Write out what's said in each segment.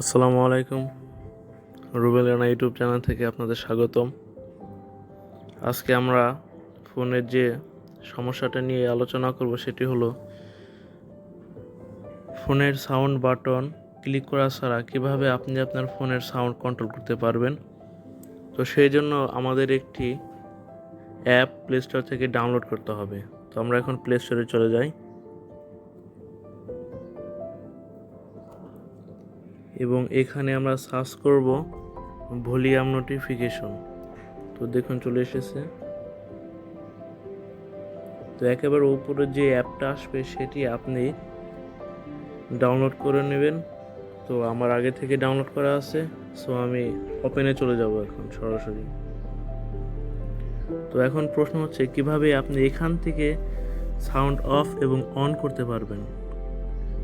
আসসালামু আলাইকুম। Rubel Rana YouTube channel থেকে আপনাদের স্বাগতম। আজকে আমরা ফোনের যে সমস্যাটা নিয়ে আলোচনা করব সেটি হলো ফোনের সাউন্ড বাটন ক্লিক করা ছাড়া কীভাবে আপনি আপনার ফোনের সাউন্ড কন্ট্রোল করতে পারবেন। তো সেই জন্য আমাদের একটি অ্যাপ প্লে স্টোর থেকে ডাউনলোড করতে হবে। তো আমরা এখন প্লে স্টোরে চলে যাই এবং এখানে আমরা সার্চ করব ভলিউম নোটিফিকেশন। তো দেখুন চলে এসেছে। তো একেবারে উপরে যে অ্যাপটা আসবে সেটি আপনি ডাউনলোড করে নেবেন। তো আমার আগে থেকে ডাউনলোড করা আছে, সো আমি ওপেনে চলে যাব এখন সরাসরি। তো এখন প্রশ্ন হচ্ছে কিভাবে আপনি এখান থেকে সাউন্ড অফ এবং অন করতে পারবেন।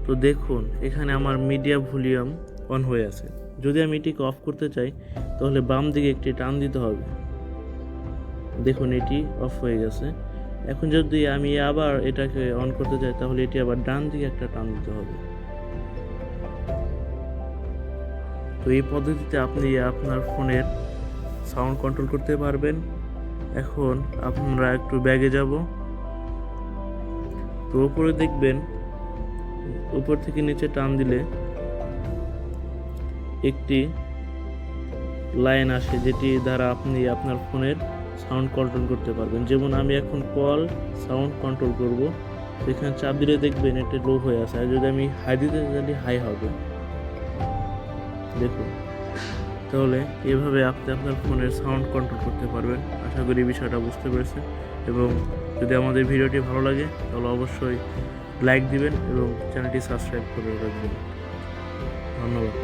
তো দেখুন এখানে আমার মিডিয়া ভলিউম অন হয়ে আছে। যদি আমি এটিকে অফ করতে চাই তাহলে বাম দিকে একটি টান দিতে হবে। দেখুন এটি অফ হয়ে গেছে। এখন যদি আমি আবার এটাকে অন করতে চাই তাহলে এটি আবার ডান দিকে একটা টান দিতে হবে। তো এই পদ্ধতিতে আপনি আপনার ফোনের সাউন্ড কন্ট্রোল করতে পারবেন। এখন আমরা একটু ব্যাগে যাব। তো উপরে দেখবেন উপর থেকে নিচে টান দিলে একটি লাইন আসে যেটি দ্বারা আপনি আপনার ফোনের সাউন্ড কন্ট্রোল করতে পারবেন। যেমন আমি এখন কল সাউন্ড কন্ট্রোল করব, এখানে চাপ দিলে দেখবেন এটা লো হয়ে আছে, আর যদি আমি হাই দিতে চাইলে হাই হবে। দেখুন, তাহলে এভাবে আপনি আপনার ফোনের সাউন্ড কন্ট্রোল করতে পারবেন। আশা করি বিষয়টা বুঝতে পেরেছেন, এবং যদি আমাদের ভিডিওটি ভালো লাগে তাহলে অবশ্যই লাইক দিবেন এবং চ্যানেলটি সাবস্ক্রাইব করে রাখবেন। ধন্যবাদ।